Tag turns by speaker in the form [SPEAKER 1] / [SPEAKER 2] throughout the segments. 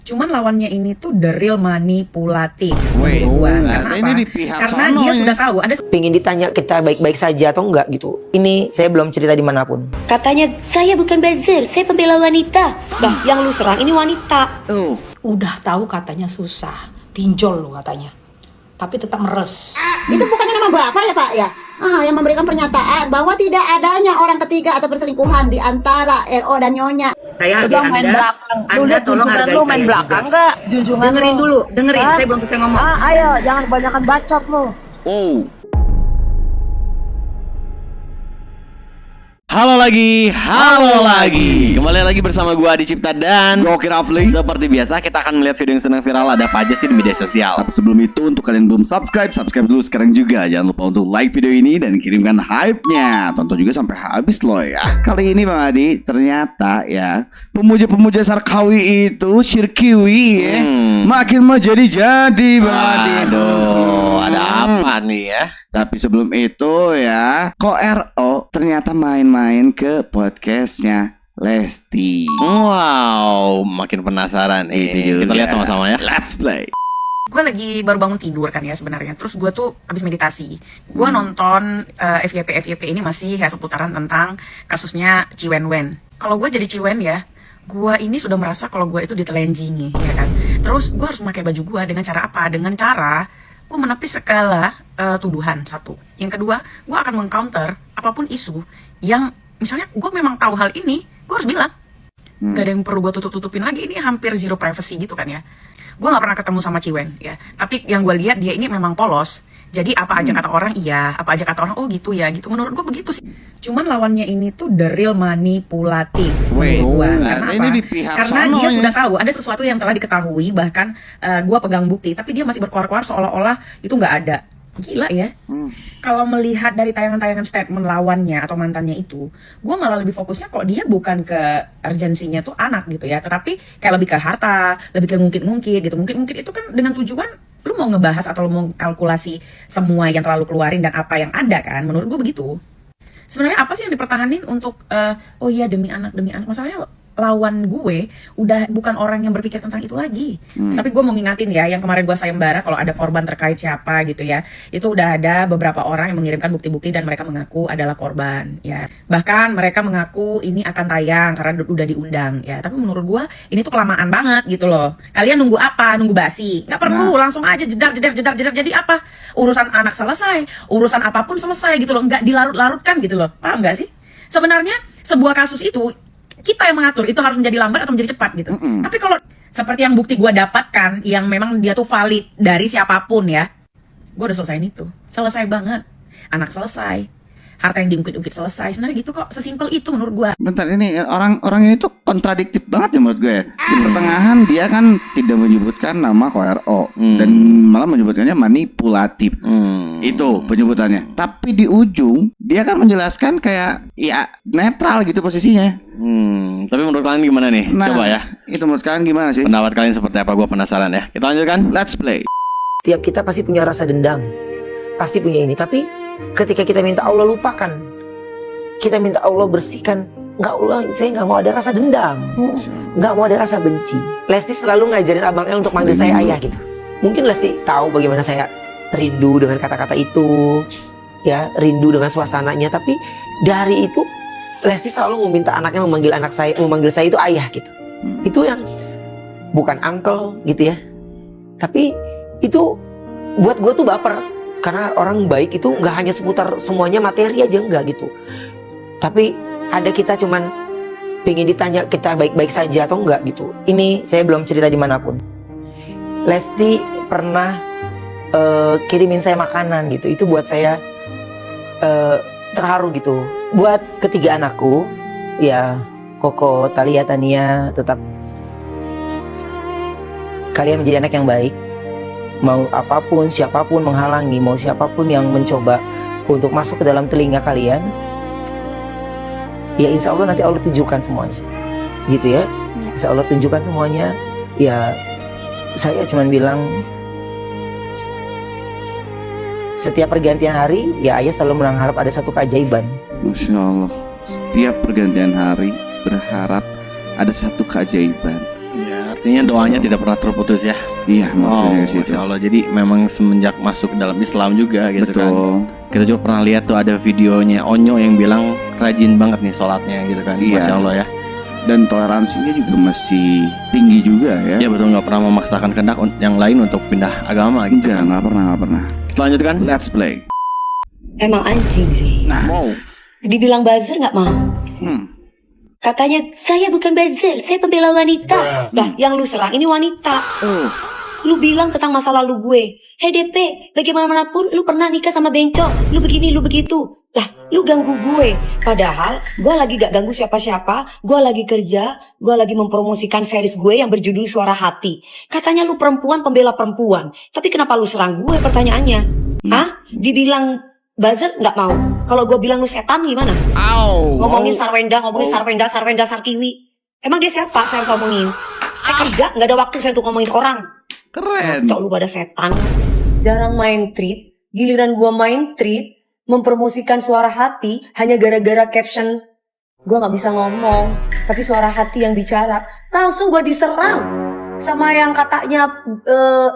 [SPEAKER 1] Cuman lawannya ini tuh the real manipulatif.
[SPEAKER 2] Wait,
[SPEAKER 1] Karena
[SPEAKER 2] ini
[SPEAKER 1] apa?
[SPEAKER 2] di pihak
[SPEAKER 1] Karena
[SPEAKER 2] sono
[SPEAKER 1] dia
[SPEAKER 2] ya.
[SPEAKER 1] sudah tahu ada
[SPEAKER 3] Pingin ditanya kita baik-baik saja atau enggak gitu. Ini saya belum cerita dimanapun.
[SPEAKER 4] Katanya, saya bukan buzzer, saya pembela wanita. Bah, yang lu serang ini wanita.
[SPEAKER 5] Udah tahu katanya susah, pinjol lu katanya. Tapi tetap meres.
[SPEAKER 6] Itu bukannya nama Bapak ya Pak ya? Yang memberikan pernyataan bahwa tidak adanya orang ketiga atau perselingkuhan di antara RO dan Nyonya.
[SPEAKER 1] saya hargai Anda tolong hargai
[SPEAKER 7] lu
[SPEAKER 1] saya
[SPEAKER 7] main belakang
[SPEAKER 1] juga.
[SPEAKER 7] nggak? Junjungan
[SPEAKER 1] Dengerin
[SPEAKER 7] lu.
[SPEAKER 1] dulu, dengerin.
[SPEAKER 7] Hah?
[SPEAKER 1] Saya belum selesai ngomong.
[SPEAKER 7] Ayo, jangan kebanyakan bacot lu.
[SPEAKER 8] Halo lagi. Kembali lagi bersama gua Adi Cipta dan
[SPEAKER 2] Gokil Rafli.
[SPEAKER 8] seperti biasa kita akan melihat video yang sedang viral ada apa aja sih di media sosial.
[SPEAKER 2] Tapi sebelum itu, untuk kalian belum subscribe dulu sekarang juga. Jangan lupa untuk like video ini dan kirimkan hype-nya. Tonton juga sampai habis loh ya. Kali ini Bang Adi, ternyata ya pemuja-pemuja Sarkawi itu Syirkiwi ya, makin menjadi-jadi Bang Adi.
[SPEAKER 8] Aduh, ada apa nih ya?
[SPEAKER 2] Tapi sebelum itu ya, kok RO ternyata main-main ke podcastnya Lesti.
[SPEAKER 8] Wow, makin penasaran nih.
[SPEAKER 2] Itu juga.
[SPEAKER 8] Kita lihat sama-sama ya.
[SPEAKER 2] Let's play.
[SPEAKER 1] Gue lagi baru bangun tidur kan ya sebenarnya. Terus gue tuh abis meditasi. Gue nonton FYP ini masih ya seputaran tentang kasusnya Ciwenwen. Kalau gue jadi Ciwen ya, gue ini sudah merasa kalau gue itu ditelenjingi ya kan. Terus gue harus memakai baju gue dengan cara apa? Dengan cara gue menepis segala tuduhan satu. Yang kedua, gue akan mengcounter apapun isu yang misalnya gue memang tahu hal ini, gue harus bilang. Gak ada yang perlu gue tutup-tutupin lagi. Ini hampir zero privacy gitu kan ya. Gue gak pernah ketemu sama Ciwen ya. Tapi yang gue lihat dia ini memang polos. Jadi apa aja kata orang iya, apa aja kata orang oh gitu ya gitu. Menurut gue begitu sih. Cuman lawannya ini tuh the real manipulatif.
[SPEAKER 2] Wait,
[SPEAKER 1] menurut gua.
[SPEAKER 2] nah,
[SPEAKER 1] Karena
[SPEAKER 2] ini
[SPEAKER 1] apa?
[SPEAKER 2] di pihak
[SPEAKER 1] Karena
[SPEAKER 2] sono
[SPEAKER 1] dia
[SPEAKER 2] ya.
[SPEAKER 1] sudah tahu ada sesuatu yang telah diketahui. Bahkan gue pegang bukti. Tapi dia masih berkuar-kuar seolah-olah itu gak ada. Gila ya. Kalau melihat dari tayangan-tayangan statement lawannya atau mantannya itu, gue malah lebih fokusnya kok dia bukan ke urgensinya tuh anak gitu ya, tetapi kayak lebih ke harta, lebih ke ngungkit-ngungkit gitu. Ngungkit-ngungkit itu kan dengan tujuan lu mau ngebahas atau lu mau kalkulasi semua yang terlalu keluarin dan apa yang ada kan. Menurut gue begitu. Sebenarnya apa sih yang dipertahanin untuk oh iya demi anak. Masalahnya lawan gue udah bukan orang yang berpikir tentang itu lagi. Tapi gue mau ngingatin ya, yang kemarin gue sayembara kalau ada korban terkait siapa gitu ya, itu udah ada beberapa orang yang mengirimkan bukti-bukti dan mereka mengaku adalah korban ya. Bahkan mereka mengaku ini akan tayang karena udah diundang ya. Tapi menurut gue ini tuh kelamaan banget gitu loh. Kalian nunggu apa? Nunggu basi? Nggak perlu, langsung aja jedar. Jadi apa? Urusan anak selesai, urusan apapun selesai gitu loh. Nggak dilarut-larutkan gitu loh. Paham nggak sih? Sebenarnya sebuah kasus itu kita yang mengatur itu harus menjadi lambat atau menjadi cepat gitu. Tapi kalau seperti yang bukti gue dapatkan yang memang dia tuh valid dari siapapun ya, gue udah selesaiin itu. Selesai banget. Anak selesai, harta yang diungkit-ungkit selesai. Sebenarnya gitu kok, sesimpel itu menurut gue.
[SPEAKER 2] Bentar, ini orang ini tuh kontradiktif banget ya menurut gue ya. Di pertengahan dia kan tidak menyebutkan nama KRO dan malah menyebutkannya manipulatif. Itu penyebutannya. Tapi di ujung dia kan menjelaskan kayak ya netral gitu posisinya.
[SPEAKER 8] Tapi menurut kalian gimana nih?
[SPEAKER 2] Nah,
[SPEAKER 8] Coba ya.
[SPEAKER 2] itu menurut kalian gimana sih?
[SPEAKER 8] Pendapat kalian seperti apa? Gua penasaran ya. Kita lanjutkan.
[SPEAKER 2] Let's play.
[SPEAKER 3] Tiap kita pasti punya rasa dendam. Pasti punya ini. Tapi ketika kita minta Allah lupakan, kita minta Allah bersihkan. Enggak, Allah, saya nggak mau ada rasa dendam. Nggak mau ada rasa benci. Lesti selalu ngajarin Abang El untuk manggil saya ayah gitu. Mungkin Lesti tahu bagaimana saya rindu dengan kata-kata itu, ya, rindu dengan suasananya. Tapi dari itu Lesti selalu meminta anaknya memanggil saya itu ayah gitu. Itu yang bukan uncle gitu ya. Tapi itu buat gue tuh baper. Karena orang baik itu nggak hanya seputar semuanya materi aja, enggak gitu. Tapi ada kita cuman pengen ditanya kita baik-baik saja atau enggak gitu. Ini saya belum cerita dimanapun. Lesti pernah kirimin saya makanan gitu. Itu buat saya terharu gitu. Buat ketiga anakku, ya Koko, Talia, Tania, tetap kalian menjadi anak yang baik. Mau apapun, siapapun menghalangi, mau siapapun yang mencoba untuk masuk ke dalam telinga kalian, ya insya Allah nanti Allah tunjukkan semuanya, gitu ya. Insya Allah tunjukkan semuanya. Ya saya cuman bilang, setiap pergantian hari, ya ayah selalu mengharap ada satu keajaiban.
[SPEAKER 2] Masya Allah. Setiap pergantian hari berharap ada satu keajaiban.
[SPEAKER 8] Ya, Artinya doanya tidak pernah terputus ya.
[SPEAKER 2] Iya, maksudnya ke situ.
[SPEAKER 8] Masya Allah. Jadi memang semenjak masuk ke dalam Islam juga gitu kan.
[SPEAKER 2] Betul.
[SPEAKER 8] Kita juga pernah lihat tuh ada videonya Onyo yang bilang rajin banget nih sholatnya gitu kan.
[SPEAKER 2] Iya.
[SPEAKER 8] Masya Allah ya.
[SPEAKER 2] Dan toleransinya juga masih tinggi juga ya.
[SPEAKER 8] Ya betul, nggak pernah memaksakan kehendak yang lain untuk pindah agama gitu kan.
[SPEAKER 2] Nggak pernah.
[SPEAKER 8] Kita lanjutkan.
[SPEAKER 2] Let's play.
[SPEAKER 4] Emang anjing sih.
[SPEAKER 2] Nah,
[SPEAKER 8] Mau.
[SPEAKER 4] Dibilang buzzer nggak mau. Katanya, saya bukan buzzer, saya pembela wanita. Lah, yang lu serang ini wanita. Lu bilang tentang masa lalu gue. Hei DP, bagaimanapun lu pernah nikah sama bencong. Lu begini, lu begitu. Lah, lu ganggu gue. Padahal, gue lagi gak ganggu siapa-siapa. Gue lagi kerja, gue lagi mempromosikan series gue yang berjudul Suara Hati. Katanya lu perempuan, pembela perempuan. Tapi kenapa lu serang gue pertanyaannya? Hah? Dibilang buzzer nggak mau. Kalau gue bilang lu setan gimana? Ngomongin Sarwenda, Sarkiwi. Emang dia siapa saya harus ngomongin? Saya kerja, nggak ada waktu saya untuk ngomongin orang.
[SPEAKER 2] keren.
[SPEAKER 4] Cok lu pada setan. Jarang main treat, giliran gue main treat, mempromosikan Suara Hati hanya gara-gara caption gue nggak bisa ngomong, tapi suara hati yang bicara. Langsung gue diserang. Sama yang katanya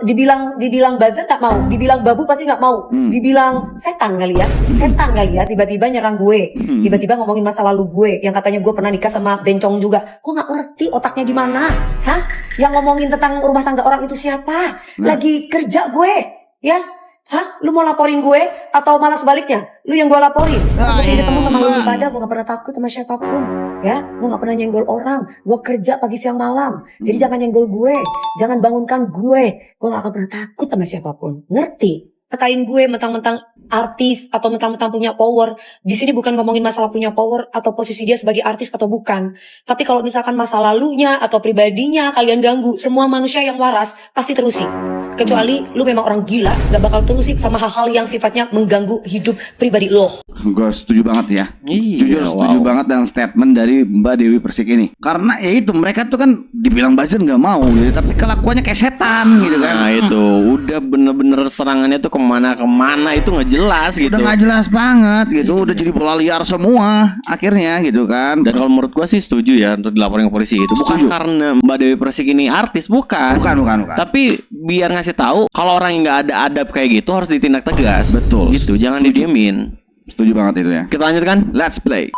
[SPEAKER 4] dibilang buzzer tak mau, dibilang babu pasti nggak mau, dibilang setan kali ya, tiba-tiba nyerang gue, tiba-tiba ngomongin masa lalu gue, yang katanya gue pernah nikah sama bencong juga. Gue nggak ngerti otaknya di mana, hah? Yang ngomongin tentang rumah tangga orang itu siapa? Lagi kerja gue, ya? Hah? Lu mau laporin gue atau malah sebaliknya? Lu yang gue laporin? Aku pengen ketemu sama lu pada, gue gak pernah takut sama siapapun. Ya, gue gak pernah nyenggol orang. Gue kerja pagi siang malam. Jadi jangan nyenggol gue, jangan bangunkan gue. Gue gak akan pernah takut sama siapapun. Ngerti? Katain gue mentang-mentang artis atau mentang-mentang punya power. Di sini bukan ngomongin masalah punya power atau posisi dia sebagai artis atau bukan. Tapi kalau misalkan masa lalunya atau pribadinya kalian ganggu, semua manusia yang waras pasti terusik. Kecuali lu memang orang gila, gak bakal terusik sama hal-hal yang sifatnya mengganggu hidup pribadi lo.
[SPEAKER 2] Gue setuju banget ya.
[SPEAKER 8] Iya,
[SPEAKER 2] Jujur setuju banget dengan statement dari Mbak Dewi Persik ini. Karena ya itu, mereka tuh kan dibilang buzzer nggak mau gitu, tapi kelakuannya kayak setan gitu kan.
[SPEAKER 8] Nah itu udah bener-bener serangannya tuh kemana-kemana itu nggak jelas gitu.
[SPEAKER 2] Udah nggak jelas banget gitu, udah jadi bola liar semua akhirnya gitu kan.
[SPEAKER 8] Dan kalau menurut gua sih setuju ya untuk dilaporin ke polisi itu. Bukan
[SPEAKER 2] Setuju.
[SPEAKER 8] karena Mbak Dewi Persik ini artis, bukan.
[SPEAKER 2] Bukan.
[SPEAKER 8] Tapi biar ngasih tahu kalau orang yang nggak ada adab kayak gitu harus ditindak tegas.
[SPEAKER 2] Betul.
[SPEAKER 8] Gitu, jangan didiemin.
[SPEAKER 2] Setuju banget itu ya.
[SPEAKER 8] Kita lanjutkan.
[SPEAKER 2] Let's play.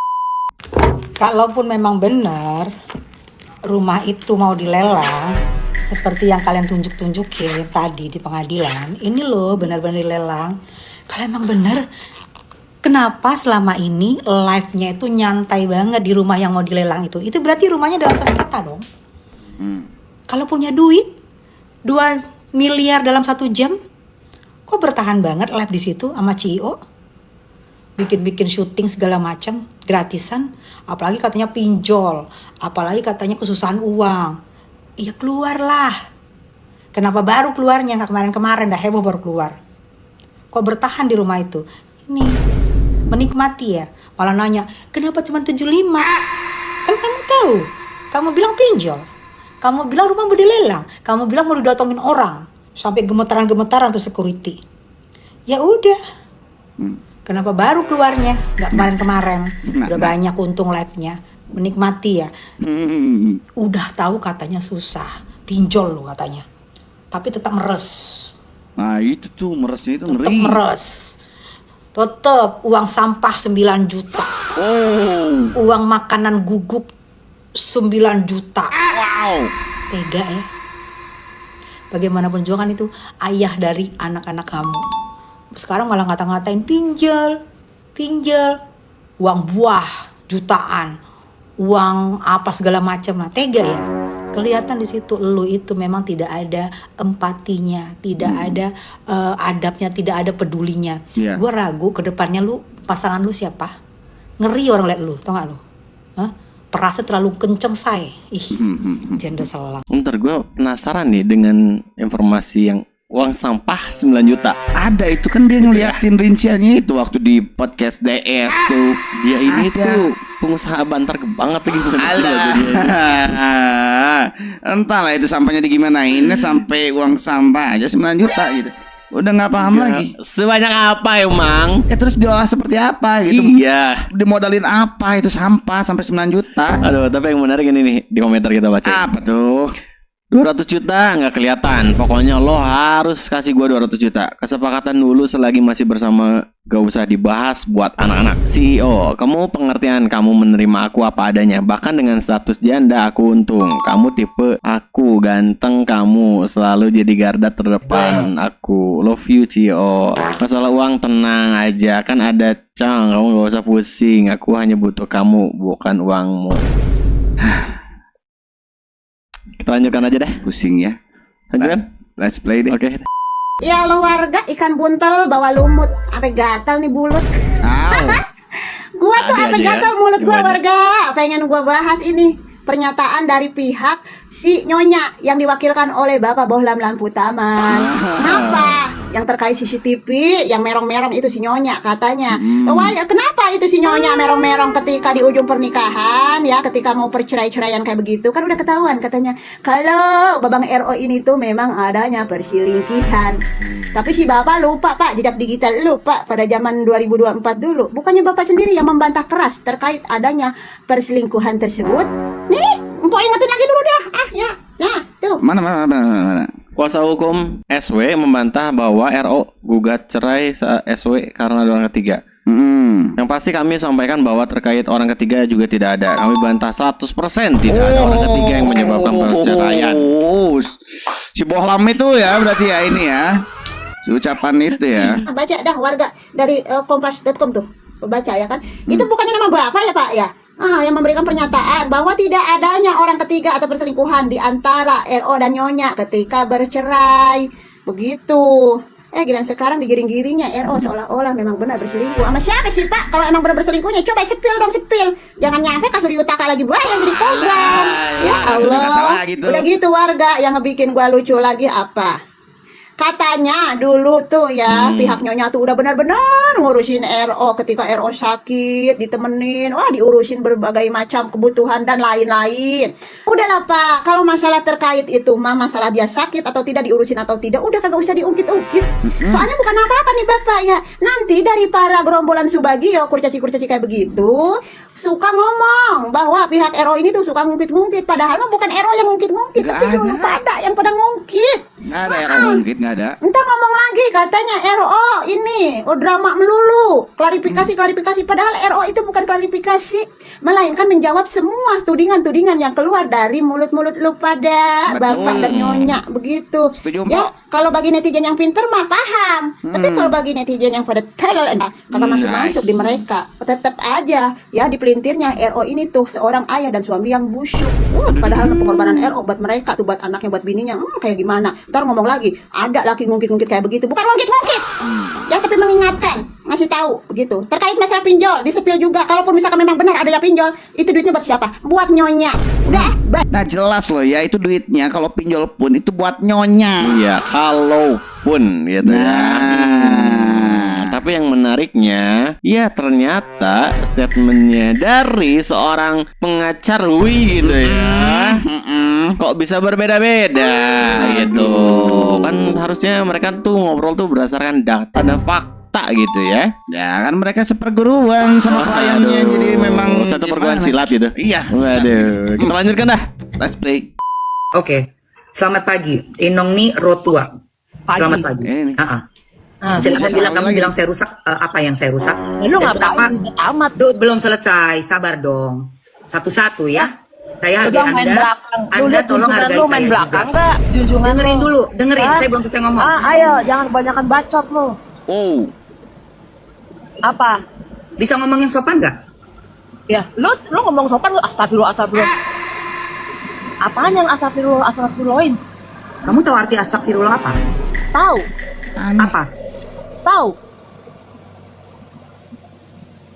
[SPEAKER 5] Kalaupun memang benar rumah itu mau dilelang seperti yang kalian tunjukin tadi di pengadilan, ini loh benar-benar dilelang. Kalau emang benar, kenapa selama ini live-nya itu nyantai banget di rumah yang mau dilelang itu? Itu berarti rumahnya dalam sengketa dong. Kalau punya duit 2 miliar dalam 1 jam, kok bertahan banget live di situ sama CEO? Bikin syuting segala macam gratisan, apalagi katanya pinjol, apalagi katanya kesusahan uang. Iya keluarlah. Kenapa baru keluarnya, nggak kemarin-kemarin dah heboh baru keluar? Kok bertahan di rumah itu? Ini menikmati ya, malah nanya kenapa cuma 75? Kan kamu tahu, kamu bilang pinjol, kamu bilang rumah mau dilelang, kamu bilang mau didatongin orang, sampai gemetaran tuh security. Ya udah. Kenapa baru keluarnya? Gak kemarin-kemarin. Udah banyak untung live-nya. Menikmati ya. Udah tahu katanya susah. Pinjol lo katanya. Tapi tetap meres.
[SPEAKER 2] Nah itu tuh meresnya itu
[SPEAKER 5] Tetap
[SPEAKER 2] ngeri.
[SPEAKER 5] meres. Tetap uang sampah 9 juta. Uang makanan guguk 9 juta.
[SPEAKER 2] Wow.
[SPEAKER 5] Tega ya. Bagaimanapun juga kan itu ayah dari anak-anak kamu. Sekarang malah ngata-ngatain pinjol, uang buah jutaan, uang apa segala macam lah, tega ya. Kelihatan di situ lu itu memang tidak ada empatinya, tidak ada adabnya, tidak ada pedulinya.
[SPEAKER 2] Iya.
[SPEAKER 5] Gue ragu ke depannya lu pasangan lu siapa? Ngeri orang liat lu, tau gak lu? Hah? Perasa terlalu kenceng say. Janda selang.
[SPEAKER 8] Ntar gue penasaran nih dengan informasi yang uang sampah 9 juta.
[SPEAKER 2] Ada itu kan dia ngeliatin rinciannya itu waktu di podcast DS tuh.
[SPEAKER 8] Dia ini
[SPEAKER 2] Ada.
[SPEAKER 8] tuh pengusaha bantar banget gimana?
[SPEAKER 2] Entahlah itu sampahnya digimanainnya sampai uang sampah aja 9 juta gitu. Udah nggak paham lagi.
[SPEAKER 8] Sebanyak apa emang?
[SPEAKER 2] Ya terus diolah seperti apa gitu.
[SPEAKER 8] Iya.
[SPEAKER 2] Dimodalin apa itu sampah sampai 9 juta.
[SPEAKER 8] Aduh, tapi yang menarik ini nih di komentar kita baca.
[SPEAKER 2] Apa tuh?
[SPEAKER 8] 200 juta nggak kelihatan. Pokoknya lo harus kasih gua 200 juta. Kesepakatan dulu selagi masih bersama, gak usah dibahas buat anak-anak. CEO, kamu pengertian, kamu menerima aku apa adanya. Bahkan dengan status janda aku untung. Kamu tipe aku, ganteng kamu, selalu jadi garda terdepan aku. Love you CEO. Masalah uang tenang aja, kan ada Cang, kamu gak usah pusing. Aku hanya butuh kamu, bukan uangmu. Kita lanjutkan aja deh.
[SPEAKER 2] Pusing ya.
[SPEAKER 8] Lanjutkan.
[SPEAKER 2] Let's play deh.
[SPEAKER 8] Oke.
[SPEAKER 6] Ya lo warga ikan buntel bawa lumut, apa gatal nih bulut.
[SPEAKER 2] Au.
[SPEAKER 6] Gua tuh
[SPEAKER 8] Tadi
[SPEAKER 6] apa
[SPEAKER 8] aja ya,
[SPEAKER 6] gatal mulut gua
[SPEAKER 8] gimana?
[SPEAKER 6] warga. Pengen gua bahas ini pernyataan dari pihak si Nyonya yang diwakilkan oleh Bapak Bohlam Lampu Taman. Kenapa? Yang terkait CCTV yang merong-merong itu si Nyonya katanya. Wah, kenapa itu si Nyonya merong-merong ketika di ujung pernikahan ya, ketika mau percerai-ceraian kayak begitu kan udah ketahuan katanya kalau Babang RO ini tuh memang adanya perselingkuhan. Tapi si Bapak lupa Pak, jejak digital lupa pada zaman 2024 dulu. Bukannya Bapak sendiri yang membantah keras terkait adanya perselingkuhan tersebut? Nih, Mpok ingetin lagi dulu dah. Ah, ya. Nah, tuh.
[SPEAKER 2] Mana.
[SPEAKER 8] Kuasa hukum SW membantah bahwa RO gugat cerai SW karena ada orang ketiga. Yang pasti kami sampaikan bahwa terkait orang ketiga juga tidak ada. Kami bantah 100% tidak ada orang ketiga yang menyebabkan perceraian.
[SPEAKER 2] Si Bohlam itu ya berarti ya ini ya. Si ucapan itu ya.
[SPEAKER 6] Baca dah warga dari kompas.com tuh. Baca ya kan. Itu bukannya nama Bapak ya Pak ya? Yang memberikan pernyataan bahwa tidak adanya orang ketiga atau perselingkuhan di antara RO dan Nyonya ketika bercerai. Begitu. Giliran sekarang digiring-giringnya RO seolah-olah memang benar berselingkuh. Sama siapa sih Pak? Kalau emang benar berselingkuhnya coba sepil dong sepil. Jangan nyampe kasus Yutaka lagi buaya jadi program. Ya Allah. Udah gitu warga yang ngebikin gua lucu lagi apa? Katanya dulu tuh ya pihak Nyonya tuh udah benar-benar ngurusin RO ketika RO sakit, ditemenin, wah diurusin berbagai macam kebutuhan dan lain-lain. Udahlah Pak, kalau masalah terkait itu mah masalah dia sakit atau tidak diurusin atau tidak, udah kagak usah diungkit-ungkit. Soalnya bukan apa-apa nih Bapak ya. Nanti dari para gerombolan Subagio kurcaci-kurcaci kayak begitu suka ngomong bahwa pihak RO ini tuh suka ngungkit-ngungkit, padahal mah bukan RO yang ngungkit-ngungkit, tapi dulu pada yang pada ngungkit.
[SPEAKER 2] Nggak ada RO ngungkit, nggak ada.
[SPEAKER 6] Entar ngomong lagi katanya RO ini drama melulu, klarifikasi padahal RO itu bukan klarifikasi, melainkan menjawab semua tudingan-tudingan yang keluar dari mulut-mulut lu pada Bapak dan Nyonya begitu.
[SPEAKER 2] Setuju,
[SPEAKER 6] Ya,
[SPEAKER 2] Mbak.
[SPEAKER 6] kalau bagi netizen yang pinter mah paham. Tapi kalau bagi netizen yang pada tolol kagak masuk-masuk di mereka, tetap aja ya dipelintirnya RO ini tuh seorang ayah dan suami yang busuk. Padahal pengorbanan RO buat mereka tuh, buat anaknya, buat bininya, kayak gimana? Ntar ngomong lagi, ada laki ngungkit-ngungkit kayak begitu. Bukan ngungkit-ngungkit. Ya tapi mengingatkan, ngasih tahu begitu. Terkait masalah pinjol, disepil juga. Kalaupun misalkan memang benar ada yang pinjol, itu duitnya buat siapa? Buat Nyonya. Udah,
[SPEAKER 2] Nah jelas loh ya itu duitnya kalau pinjol pun itu buat Nyonya.
[SPEAKER 8] Iya, kalaupun gitu ya. Tapi yang menariknya, ya ternyata statementnya dari seorang pengacar gitu ya. Kok bisa berbeda-beda gitu. Kan harusnya mereka tuh ngobrol tuh berdasarkan data dan fakta gitu ya.
[SPEAKER 2] Ya kan mereka seperguruan sama kliennya, jadi memang
[SPEAKER 8] satu perguruan
[SPEAKER 2] gimana?
[SPEAKER 8] silat gitu.
[SPEAKER 2] Iya.
[SPEAKER 8] Waduh, kita lanjutkan dah.
[SPEAKER 2] Let's play.
[SPEAKER 3] Oke, selamat pagi. Inong nih Rotua. Selamat pagi.
[SPEAKER 2] Ini.
[SPEAKER 3] Silakan bilang, kamu
[SPEAKER 2] lagi.
[SPEAKER 3] bilang saya rusak. Apa yang saya rusak?
[SPEAKER 7] Lu
[SPEAKER 3] Dan
[SPEAKER 7] ngapain ribet amat?
[SPEAKER 3] Belum selesai, sabar dong. Satu-satu ya. Saya hargai
[SPEAKER 7] Udah main
[SPEAKER 3] Anda.
[SPEAKER 7] belakang. Lu
[SPEAKER 3] Anda
[SPEAKER 7] lihat
[SPEAKER 3] tolong
[SPEAKER 7] junjungan
[SPEAKER 3] hargai
[SPEAKER 7] lu
[SPEAKER 3] saya
[SPEAKER 7] main belakang
[SPEAKER 3] juga.
[SPEAKER 7] nggak? Junjungan
[SPEAKER 3] Dengerin
[SPEAKER 7] lu.
[SPEAKER 3] dulu, dengerin.
[SPEAKER 7] Hah?
[SPEAKER 3] Saya belum selesai ngomong.
[SPEAKER 7] Ayo, jangan kebanyakan bacot lu.
[SPEAKER 8] Oh,
[SPEAKER 7] Apa?
[SPEAKER 3] Bisa ngomong yang sopan nggak?
[SPEAKER 7] Ya, lu ngomong sopan lu astagfirullah. Apaan yang astagfirullahin?
[SPEAKER 3] Kamu tahu arti astagfirullah apa?
[SPEAKER 7] Tahu,
[SPEAKER 3] Apa?
[SPEAKER 7] tahu.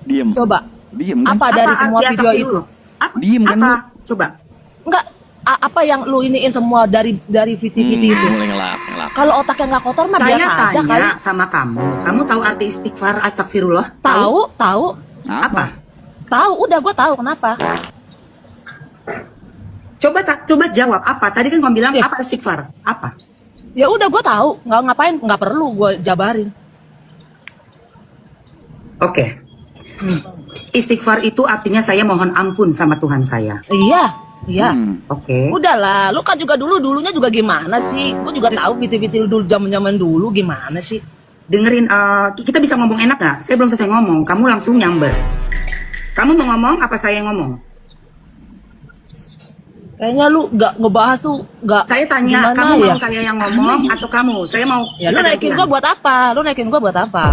[SPEAKER 8] diem.
[SPEAKER 7] Coba.
[SPEAKER 2] Diem kan?
[SPEAKER 7] Apa dari semua
[SPEAKER 3] arti
[SPEAKER 7] video itu?
[SPEAKER 3] astagfirullah? Apa?
[SPEAKER 2] Diem kan,
[SPEAKER 3] Apa? Coba.
[SPEAKER 7] Enggak, apa yang lu iniin semua dari visi-visi itu?
[SPEAKER 8] Mulai ngelap.
[SPEAKER 7] Kalau otaknya nggak kotor mah
[SPEAKER 3] Saya
[SPEAKER 7] biasa aja kali.
[SPEAKER 3] tanya sama kamu. Kamu tahu arti istighfar astagfirullah?
[SPEAKER 7] Tahu.
[SPEAKER 3] Apa?
[SPEAKER 7] Tahu, udah gue tahu kenapa.
[SPEAKER 3] Coba jawab apa? Tadi kan kamu bilang
[SPEAKER 7] Ya.
[SPEAKER 3] apa istighfar? Apa?
[SPEAKER 7] Ya udah gue tahu, nggak perlu gue jabarin.
[SPEAKER 3] Oke. Istighfar itu artinya saya mohon ampun sama Tuhan saya.
[SPEAKER 7] Iya, Iya.
[SPEAKER 3] Oke.
[SPEAKER 7] Udahlah, lu kan juga dulunya juga gimana sih? Gue juga tahu pitil-pitil dulu zaman dulu gimana sih?
[SPEAKER 9] Dengerin, kita bisa ngomong enak gak? Saya belum selesai ngomong, kamu langsung nyamber. Kamu mau ngomong apa saya yang ngomong?
[SPEAKER 7] Kayaknya lu gak ngebahas tuh gak.
[SPEAKER 9] Saya tanya,
[SPEAKER 7] gimana
[SPEAKER 9] kamu
[SPEAKER 7] ya?
[SPEAKER 9] mau saya yang ngomong atau kamu? Saya mau.
[SPEAKER 7] Ya lu
[SPEAKER 9] kita
[SPEAKER 7] naikin
[SPEAKER 9] gantian.
[SPEAKER 7] gua buat apa? Lu naikin gua buat apa?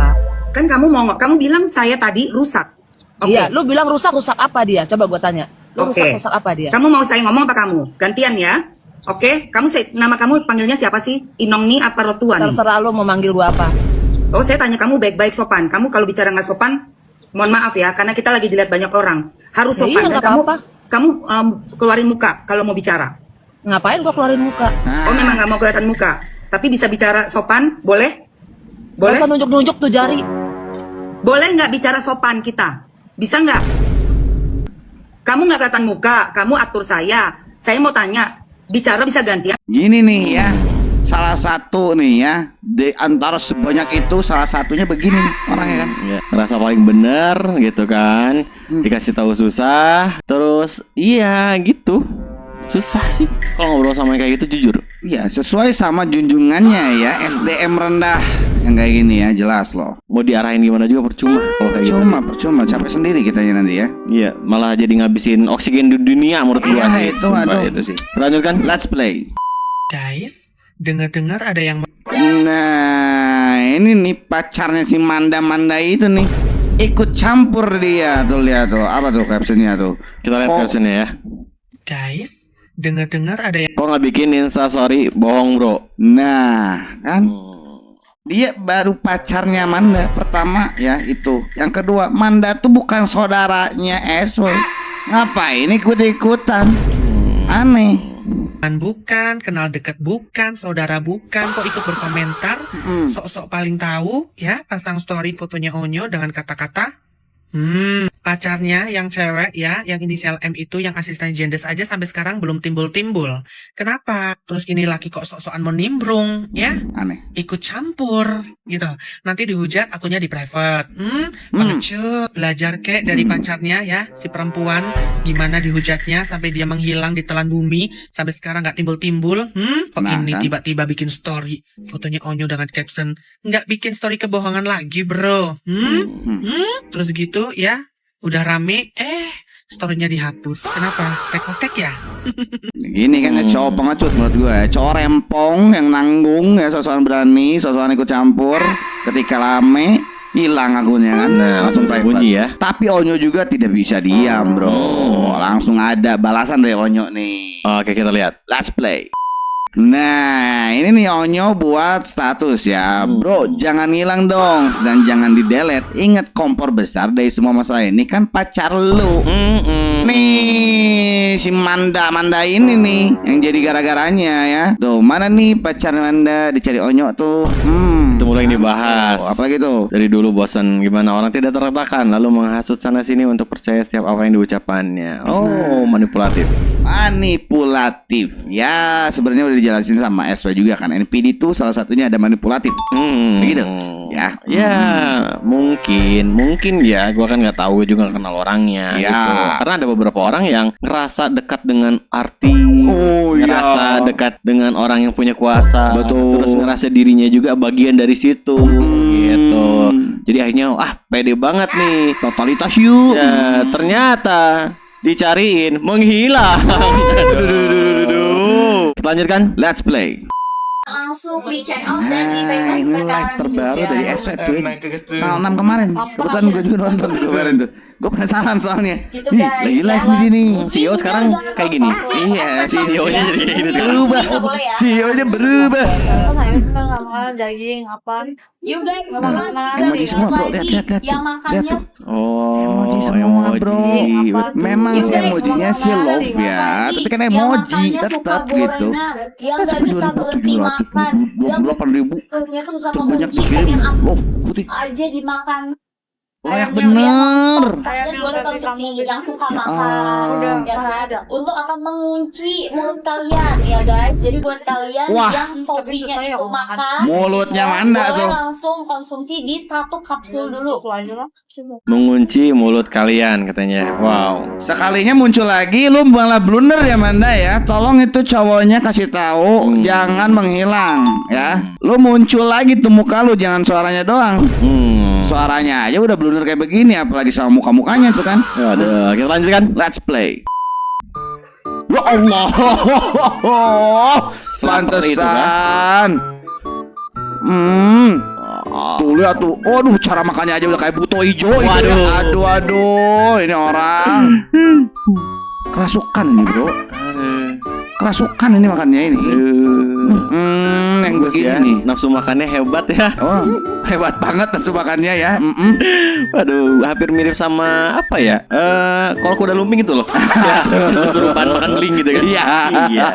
[SPEAKER 9] Kan kamu bilang saya tadi rusak. Oke.
[SPEAKER 7] Iya, lu bilang rusak apa dia? Coba gua tanya. Lu
[SPEAKER 9] Oke.
[SPEAKER 7] rusak apa dia?
[SPEAKER 9] Kamu mau saya ngomong apa kamu? Gantian ya. Oke, nama kamu panggilnya siapa sih? Inong nih apa Rotuan nih?
[SPEAKER 7] Terserah lu mau manggil gua apa.
[SPEAKER 9] Oh, saya tanya kamu baik-baik sopan. Kamu kalau bicara nggak sopan, mohon maaf ya, karena kita lagi dilihat banyak orang. Harus
[SPEAKER 7] Ya
[SPEAKER 9] sopan.
[SPEAKER 7] iya,
[SPEAKER 9] Dan
[SPEAKER 7] nggak
[SPEAKER 9] kamu,
[SPEAKER 7] apa-apa.
[SPEAKER 9] kamu keluarin muka kalau mau bicara.
[SPEAKER 7] Ngapain gua keluarin muka?
[SPEAKER 9] Oh, memang nggak mau kelihatan muka. Tapi bisa bicara sopan, boleh?
[SPEAKER 7] Boleh?
[SPEAKER 9] Boleh?
[SPEAKER 7] Nunjuk-nunjuk tuh jari.
[SPEAKER 9] Boleh nggak bicara sopan kita? Bisa nggak? Kamu nggak kelihatan muka, kamu atur saya. Saya mau tanya, bicara bisa gantian?
[SPEAKER 2] Gini nih ya, salah satu nih ya, di antara sebanyak itu salah satunya begini nih orangnya kan.
[SPEAKER 8] Ya, ngerasa paling bener gitu kan. Dikasih tahu susah. Terus iya gitu. Susah sih kalau ngobrol sama yang kayak gitu, jujur.
[SPEAKER 2] Iya, sesuai sama junjungannya ya, SDM rendah yang kayak gini ya, jelas loh.
[SPEAKER 8] Mau diarahin gimana juga percuma kalau kayak gitu sih.
[SPEAKER 2] Percuma, capek sendiri kitanya nanti ya.
[SPEAKER 8] Iya, malah jadi ngabisin oksigen di dunia menurut gua
[SPEAKER 2] Iya,
[SPEAKER 8] sih.
[SPEAKER 2] itu,
[SPEAKER 8] Sumpah,
[SPEAKER 2] aduh.
[SPEAKER 8] itu sih. Lanjutkan.
[SPEAKER 2] Let's play.
[SPEAKER 10] Guys, dengar-dengar ada yang
[SPEAKER 2] Nah, ini nih pacarnya si Manda itu nih ikut campur dia tuh, lihat tuh, apa tuh captionnya tuh.
[SPEAKER 8] Kita lihat
[SPEAKER 2] Oh.
[SPEAKER 8] captionnya ya.
[SPEAKER 10] Guys, dengar-dengar ada yang
[SPEAKER 8] Kok nggak bikin instastory bohong bro?
[SPEAKER 2] Nah, kan dia baru pacarnya Manda pertama ya itu. Yang kedua, Manda tuh bukan saudaranya Eswe. Ngapain ikut-ikutan? Aneh.
[SPEAKER 10] bukan, kenal dekat bukan, saudara bukan, kok ikut berkomentar, sok-sok paling tahu, ya, pasang story fotonya Onyo dengan kata-kata, pacarnya yang cewek ya, yang inisial M itu, yang asisten Jendes aja sampai sekarang belum timbul-timbul. Kenapa? Terus ini laki kok sok-sokan mau nimbrung, ya?
[SPEAKER 2] Aneh.
[SPEAKER 10] Ikut campur, gitu. Nanti dihujat, akunnya di private. Pengecut, belajar kek dari pacarnya ya, si perempuan, gimana dihujatnya sampai dia menghilang di telan bumi, sampai sekarang nggak timbul-timbul. Kok
[SPEAKER 2] Nah,
[SPEAKER 10] ini
[SPEAKER 2] kan?
[SPEAKER 10] tiba-tiba bikin story, fotonya Onyo dengan caption, nggak bikin story kebohongan lagi, bro. Terus gitu ya, udah rame, storynya dihapus. Kenapa? Tekotek ya?
[SPEAKER 2] Gini kan ya, cowok pengecut menurut gue ya. Cowok rempong yang nanggung ya, sosokan berani, sosokan ikut campur. Ketika rame, hilang akunnya kan.
[SPEAKER 8] Nah, langsung sembunyi ya.
[SPEAKER 2] Tapi Onyo juga tidak bisa diam bro. Langsung ada balasan dari Onyo nih.
[SPEAKER 8] Oke, kita lihat.
[SPEAKER 2] Let's play. Nah, ini nih Onyo buat status ya, bro, jangan hilang dong dan jangan di delete. Ingat kompor besar dari semua masalah ini kan pacar lu. Nih si Manda ini nih yang jadi gara-garanya ya. Tuh mana nih pacar Manda dicari Onyo tuh.
[SPEAKER 8] Itu mulai dibahas.
[SPEAKER 2] Apalagi tuh?
[SPEAKER 8] Dari dulu bosan gimana orang tidak terletakkan lalu menghasut sana sini untuk percaya setiap apa yang diucapannya. Oh, manipulatif.
[SPEAKER 2] Manipulatif. Ya, sebenarnya udah dijelasin sama SW juga kan. NPD itu salah satunya ada manipulatif. Begitu. Ya.
[SPEAKER 8] Ya, mungkin ya. Gua kan nggak tahu, juga nggak kenal orangnya.
[SPEAKER 2] Ya.
[SPEAKER 8] Gitu. Karena ada beberapa orang yang ngerasa dekat dengan artis, ngerasa dekat dengan orang yang punya kuasa,
[SPEAKER 2] Betul.
[SPEAKER 8] terus ngerasa dirinya juga bagian dari situ, gitu. Jadi akhirnya, pede banget nih.
[SPEAKER 2] Totalitas yuk.
[SPEAKER 8] Ya, ternyata dicariin menghilang. Kita lanjutkan.
[SPEAKER 2] Let's play.
[SPEAKER 11] Langsung di check out dan di payment
[SPEAKER 2] Ini
[SPEAKER 11] sekarang
[SPEAKER 2] live terbaru
[SPEAKER 11] juga.
[SPEAKER 2] dari SW tuh ya. Tanggal 6 kemarin. Kebetulan gue juga nonton tuh kemarin tuh. Gue penasaran soalnya.
[SPEAKER 11] Gitu,
[SPEAKER 2] Ih,
[SPEAKER 11] guys,
[SPEAKER 2] lagi live
[SPEAKER 11] ya.
[SPEAKER 2] begini.
[SPEAKER 8] CEO sekarang kayak gini.
[SPEAKER 2] Iya,
[SPEAKER 8] CEO-nya jadi kayak gini sekarang.
[SPEAKER 2] berubah.
[SPEAKER 11] Nggak boleh ya.
[SPEAKER 2] CEO-nya berubah.
[SPEAKER 11] Nggak makan daging apa? You guys makan
[SPEAKER 2] Emoji semua bro, lihat.
[SPEAKER 11] yang makannya
[SPEAKER 2] Lihat tuh.
[SPEAKER 8] Oh,
[SPEAKER 2] Emoji semua bro.
[SPEAKER 11] Apa?
[SPEAKER 2] Memang
[SPEAKER 11] You
[SPEAKER 2] sih
[SPEAKER 11] guys
[SPEAKER 2] emojinya
[SPEAKER 11] makan
[SPEAKER 2] sih love
[SPEAKER 11] daging
[SPEAKER 2] ya,
[SPEAKER 11] apa?
[SPEAKER 2] tapi kan
[SPEAKER 11] Yang
[SPEAKER 2] emoji
[SPEAKER 11] makannya suka
[SPEAKER 2] tetap gitu.
[SPEAKER 11] gorengan, yang nggak bisa berhenti makan, yang
[SPEAKER 2] 28.000
[SPEAKER 11] perutnya tuh susah
[SPEAKER 2] terbanyak
[SPEAKER 11] mengunci,
[SPEAKER 2] dikirim
[SPEAKER 11] pengen apa
[SPEAKER 2] love putih.
[SPEAKER 11] aja dimakan.
[SPEAKER 2] Layak bener.
[SPEAKER 11] Kalian boleh konsumsi yang suka makan, ya kan? Untuk akan mengunci mulut kalian, ya guys. Jadi buat kalian
[SPEAKER 2] Wah.
[SPEAKER 11] yang hobinya itu makan,
[SPEAKER 2] Mulutnya
[SPEAKER 11] ya,
[SPEAKER 2] mana
[SPEAKER 11] boleh
[SPEAKER 2] tuh?
[SPEAKER 11] langsung konsumsi di 1 kapsul dulu.
[SPEAKER 8] Mengunci mulut kalian katanya. Wow.
[SPEAKER 2] Sekalinya muncul lagi lu malah blunder ya Manda ya. Tolong itu cowoknya kasih tahu jangan menghilang ya. Lu muncul lagi tuh muka lu, jangan suaranya doang. Suaranya aja udah blunder kayak begini, apalagi sama muka-mukanya tuh kan.
[SPEAKER 8] Aduh, kita lanjutkan.
[SPEAKER 2] Let's play. Ya Allah.
[SPEAKER 8] Seperti itu,
[SPEAKER 2] Pantesan. Tuh lihat tuh. Aduh, cara makannya aja udah kayak buto hijau itu ya. Aduh, ini orang kerasukan ini, Bro. Kerasukan ini makannya ini. Yang
[SPEAKER 8] Bagus
[SPEAKER 2] begini
[SPEAKER 8] ya.
[SPEAKER 2] nih.
[SPEAKER 8] Nafsu makannya hebat ya.
[SPEAKER 2] Oh, hebat banget nafsu makannya ya.
[SPEAKER 8] Waduh, hampir mirip sama apa ya? Kalau kuda lumping itu loh. Ya, kesurupan makan beling gitu kan. Iya.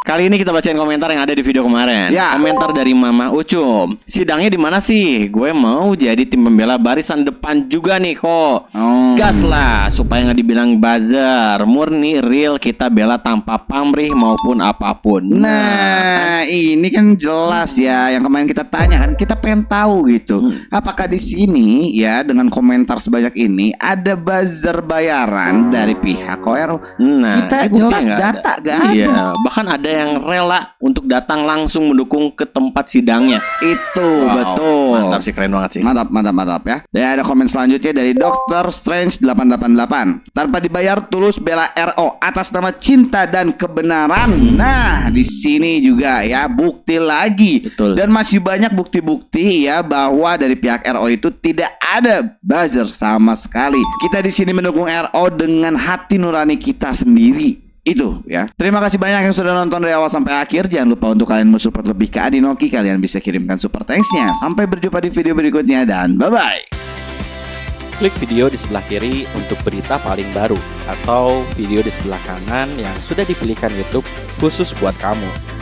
[SPEAKER 8] Kali ini kita bacain komentar yang ada di video kemarin.
[SPEAKER 2] Ya.
[SPEAKER 8] Komentar dari Mama Ucum. Sidangnya di mana sih? Gue mau jadi tim pembela barisan depan juga nih kok. Gas lah supaya nggak dibilang buzzer. Murni real kita bela tanpa pamrih maupun apapun.
[SPEAKER 2] Nah, ini kan jelas ya yang kemarin kita tanya kan, kita pengen tahu gitu. Apakah di sini ya dengan komentar sebanyak ini ada buzzer bayaran dari pihak KORO?
[SPEAKER 8] Nah,
[SPEAKER 2] Kita
[SPEAKER 8] bukti
[SPEAKER 2] jelas
[SPEAKER 8] nggak
[SPEAKER 2] data gak ada.
[SPEAKER 8] Iya, bahkan ada yang rela untuk datang langsung mendukung ke tempat sidangnya.
[SPEAKER 2] Itu
[SPEAKER 8] Wow,
[SPEAKER 2] betul.
[SPEAKER 8] Mantap sih, keren banget sih.
[SPEAKER 2] Mantap ya. Dan ada komen selanjutnya dari Dr. Strange 888. Tanpa dibayar tulus bela RO atas nama cinta dan kebenaran. Nah, di sini juga ya bukti lagi.
[SPEAKER 8] Betul.
[SPEAKER 2] Dan masih banyak bukti-bukti ya bahwa dari pihak RO itu tidak ada buzzer sama sekali. Kita di sini mendukung RO dengan hati nurani kita sendiri. Itu ya. Terima kasih banyak yang sudah nonton dari awal sampai akhir. Jangan lupa untuk kalian mensupport lebih ke Adinoki, kalian bisa kirimkan super thanks-nya. Sampai berjumpa di video berikutnya dan bye-bye.
[SPEAKER 12] Klik video di sebelah kiri untuk berita paling baru atau video di sebelah kanan yang sudah dipilihkan YouTube khusus buat kamu.